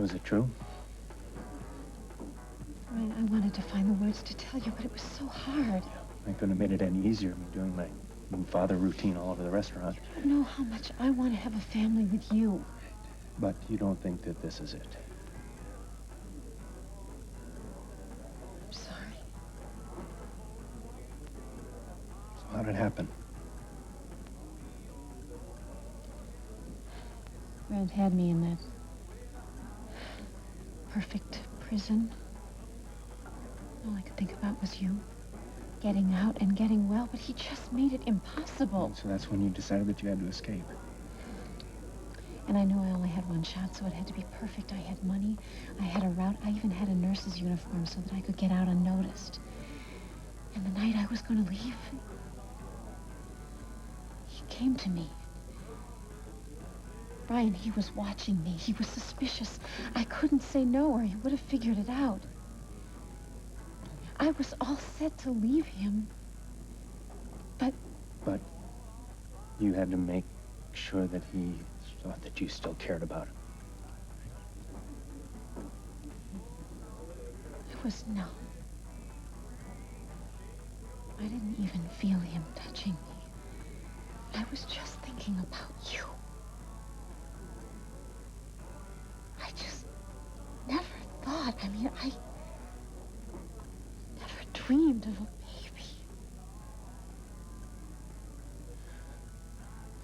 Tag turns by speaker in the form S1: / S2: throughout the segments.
S1: So is it true?
S2: Ryan, I wanted to find the words to tell you, but it was so hard.
S1: I couldn't have made it any easier, me doing my father routine all over the restaurant.
S2: You don't know how much I want to have a family with you.
S1: But you don't think that this is it?
S2: I'm sorry.
S1: So how did it happen?
S2: Grant had me in that perfect prison. All I could think about was you. Getting out and getting well, but he just made it impossible.
S1: And so that's when you decided that you had to escape.
S2: And I knew I only had one shot, so it had to be perfect. I had money, I had a route, I even had a nurse's uniform so that I could get out unnoticed. And the night I was going to leave, he came to me. Brian, he was watching me. He was suspicious. I couldn't say no, or he would have figured it out. I was all set to leave him, but...
S1: But you had to make sure that he thought that you still cared about him.
S2: It was no. I didn't even feel him touching me. I was just thinking about you. I just never thought, I never dreamed of a baby.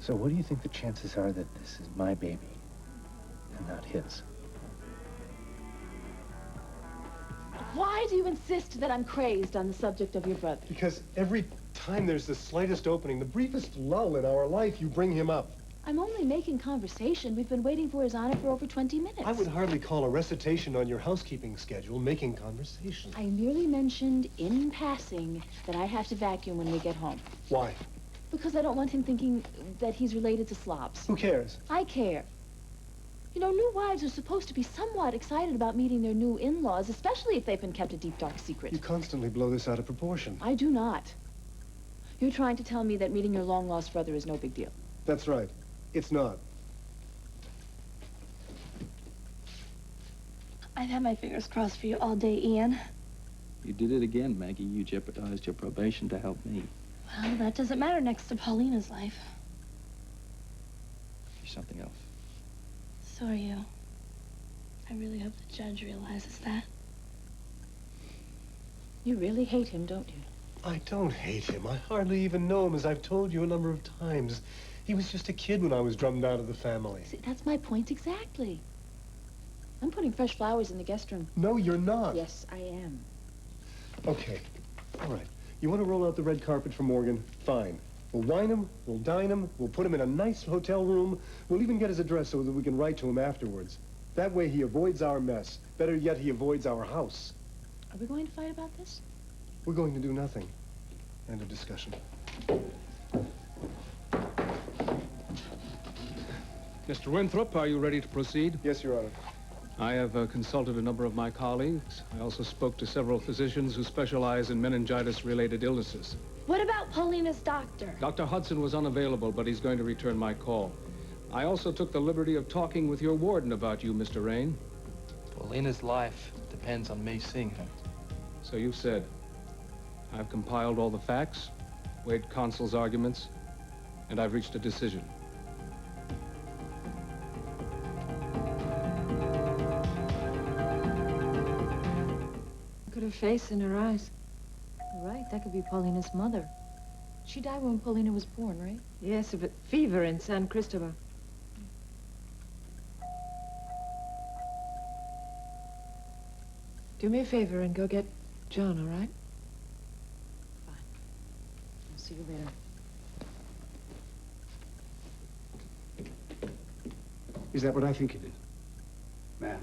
S1: So what do you think the chances are that this is my baby and not his?
S3: Why do you insist that I'm crazed on the subject of your brother?
S4: Because every time there's the slightest opening, the briefest lull in our life, you bring him up.
S3: I'm only making conversation. We've been waiting for His Honor for over 20 minutes.
S4: I would hardly call a recitation on your housekeeping schedule making conversation.
S3: I merely mentioned in passing that I have to vacuum when we get home.
S4: Why?
S3: Because I don't want him thinking that he's related to slobs.
S4: Who cares?
S3: I care. You know, new wives are supposed to be somewhat excited about meeting their new in-laws, especially if they've been kept a deep, dark secret.
S4: You constantly blow this out of proportion.
S3: I do not. You're trying to tell me that meeting your long-lost brother is no big deal.
S4: That's right. It's not.
S5: I've had my fingers crossed for you all day, Ian.
S6: You did it again, Maggie. You jeopardized your probation to help me.
S5: Well, that doesn't matter next to Paulina's life.
S6: You're something else.
S5: So are you. I really hope the judge realizes that.
S3: You really hate him, don't you?
S4: I don't hate him. I hardly even know him, as I've told you a number of times. He was just a kid when I was drummed out of the family.
S3: See, that's my point exactly. I'm putting fresh flowers in the guest room.
S4: No, you're not.
S3: Yes, I am.
S4: Okay. All right. You want to roll out the red carpet for Morgan? Fine. We'll wine him, we'll dine him, we'll put him in a nice hotel room. We'll even get his address so that we can write to him afterwards. That way he avoids our mess. Better yet, he avoids our house.
S3: Are we going to fight about this?
S4: We're going to do nothing. End of discussion.
S7: Mr. Winthrop, are you ready to proceed?
S4: Yes, Your Honor.
S7: I have consulted a number of my colleagues. I also spoke to several physicians who specialize in meningitis-related illnesses.
S5: What about Paulina's doctor?
S7: Dr. Hudson was unavailable, but he's going to return my call. I also took the liberty of talking with your warden about you, Mr. Rain.
S6: Paulina's life depends on me seeing her.
S7: So you've said. I've compiled all the facts, weighed counsel's arguments, and I've reached a decision.
S8: Look at her face and her eyes. You're right, that could be Paulina's mother.
S3: She died when Paulina was born, right?
S8: Yes, of a fever in San Cristobal. Do me a favor and go get John, all right?
S3: Fine. I'll see you later.
S9: Is that what I think it is? Man.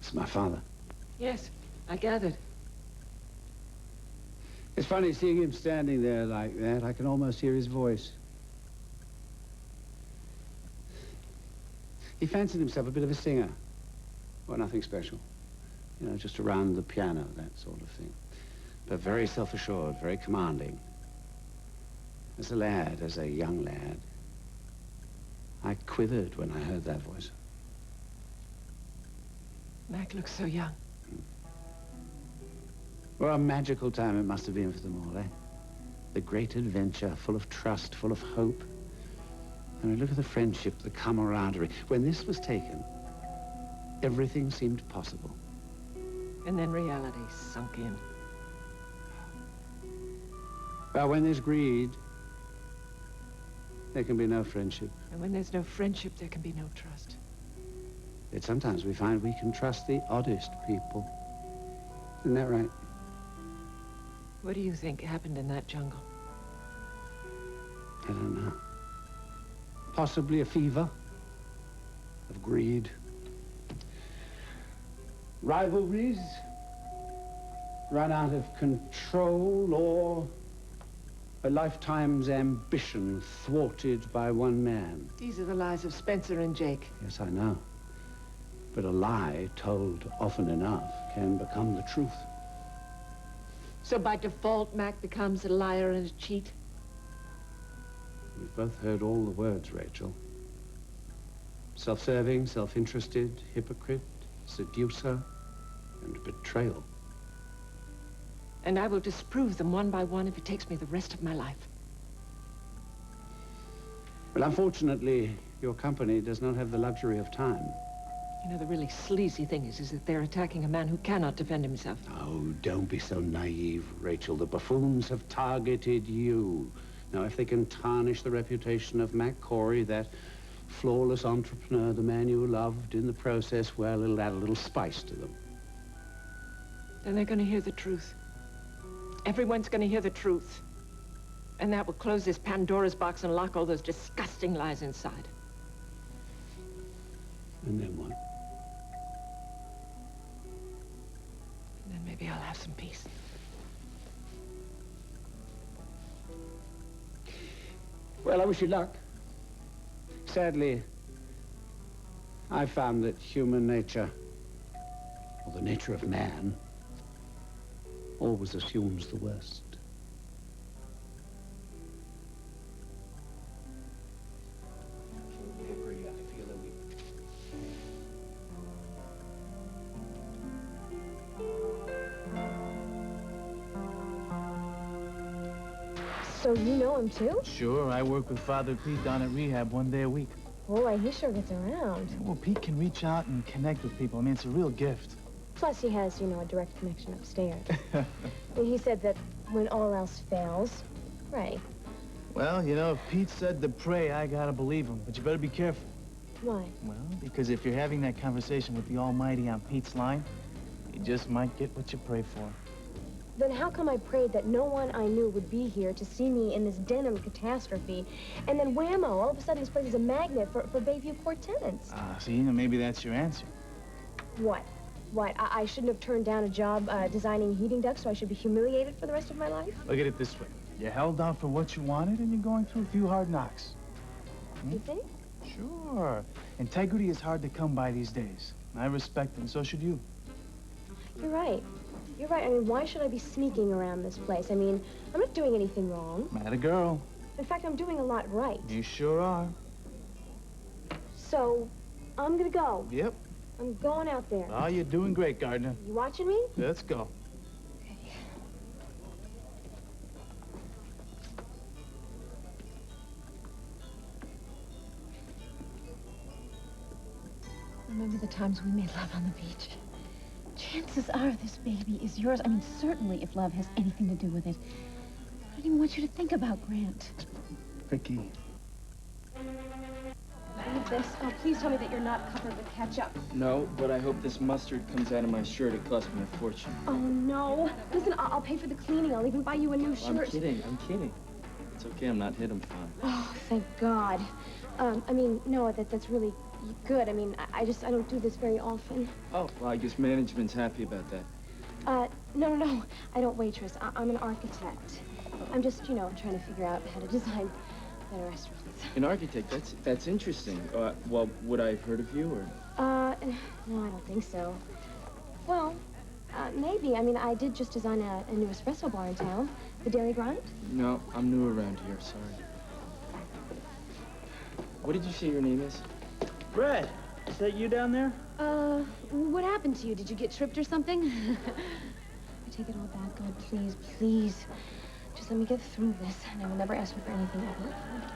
S9: It's my father.
S8: Yes, I gathered.
S9: It's funny seeing him standing there like that. I can almost hear his voice. He fancied himself a bit of a singer. Well, nothing special. You know, just around the piano, that sort of thing. But very self-assured, very commanding. As a lad, as a young lad, I quivered when I heard that voice.
S8: Mac looks so young.
S9: What a magical time it must have been for them all, eh? The great adventure, full of trust, full of hope. And look at the friendship, the camaraderie. When this was taken, everything seemed possible.
S8: And then reality sunk in.
S9: But when there's greed, there can be no friendship.
S8: And when there's no friendship, there can be no trust.
S9: Yet sometimes we find we can trust the oddest people. Isn't that right?
S8: What do you think happened in that jungle?
S9: I don't know. Possibly a fever of greed. Rivalries run out of control, or a lifetime's ambition thwarted by one man.
S8: These are the lies of Spencer and Jake.
S9: Yes, I know. But a lie told often enough can become the truth.
S8: So by default, Mac becomes a liar and a cheat?
S9: We've both heard all the words, Rachel. Self-serving, self-interested, hypocrite, seducer, and betrayal.
S8: And I will disprove them one by one if it takes me the rest of my life.
S9: Well, unfortunately, your company does not have the luxury of time.
S8: You know, the really sleazy thing is that they're attacking a man who cannot defend himself.
S9: Oh, don't be so naive, Rachel. The buffoons have targeted you. Now, if they can tarnish the reputation of Mac Cory, that flawless entrepreneur, the man you loved in the process, well, it'll add a little spice to them.
S8: Then they're going to hear the truth. Everyone's going to hear the truth. And that will close this Pandora's box and lock all those disgusting lies inside.
S9: And then what?
S8: And then maybe I'll have some peace.
S9: Well, I wish you luck. Sadly, I found that human nature, or the nature of man, always assumes the worst.
S10: So you know him too?
S11: Sure, I work with Father Pete down at rehab 1 day a week.
S10: Boy, he sure gets around.
S11: Well, Pete can reach out and connect with people. I mean, it's a real gift.
S10: Plus he has, you know, a direct connection upstairs. And he said that when all else fails, pray.
S11: Well, you know, if Pete said to pray, I gotta believe him. But you better be careful.
S10: Why?
S11: Well, because if you're having that conversation with the Almighty on Pete's line, you just might get what you pray for.
S10: Then how come I prayed that no one I knew would be here to see me in this denim catastrophe, and then whammo, all of a sudden this place is a magnet for Bayview Court tenants?
S11: See, maybe that's your answer.
S10: What? What, I shouldn't have turned down a job designing heating ducts, so I should be humiliated for the rest of my life?
S11: Look at it this way. You held out for what you wanted, and you're going through a few hard knocks.
S10: You think?
S11: Sure. Integrity is hard to come by these days. I respect it, and so should you.
S10: You're right. You're right. I mean, why should I be sneaking around this place? I mean, I'm not doing anything wrong.
S11: Atta girl.
S10: In fact, I'm doing a lot right.
S11: You sure are.
S10: So, I'm gonna go.
S11: Yep.
S10: I'm going out there.
S11: Oh, you're doing great, Gardner.
S10: You watching me?
S11: Let's go.
S10: Okay.
S2: Remember the times we made love on the beach? Chances are this baby is yours. I mean, certainly if love has anything to do with it. I don't even want you to think about Grant.
S11: Vicky.
S10: Read this. Oh, please tell me that you're not covered with ketchup.
S6: No, but I hope this mustard comes out of my shirt. It cost me a fortune.
S10: Oh, no. Listen, I'll pay for the cleaning. I'll even buy you a new shirt.
S6: I'm kidding. It's okay, I'm not hit, I'm fine.
S10: Oh, thank God. I mean, no, that's really good. I mean, I don't do this very often.
S6: Oh, well, I guess management's happy about that.
S10: No. I don't waitress. I'm an architect. I'm just, you know, trying to figure out how to design better restaurants.
S6: An architect, that's interesting. Well, would I have heard of you, or?
S10: No, I don't think so. Well, maybe. I mean, I did just design a new espresso bar in town. The Daily Grind?
S6: No, I'm new around here, sorry. What did you say your name is?
S11: Brad, is that you down there?
S10: What happened to you? Did you get tripped or something? I take it all back, God, please, please. Just let me get through this, and I will never ask you for anything ever again.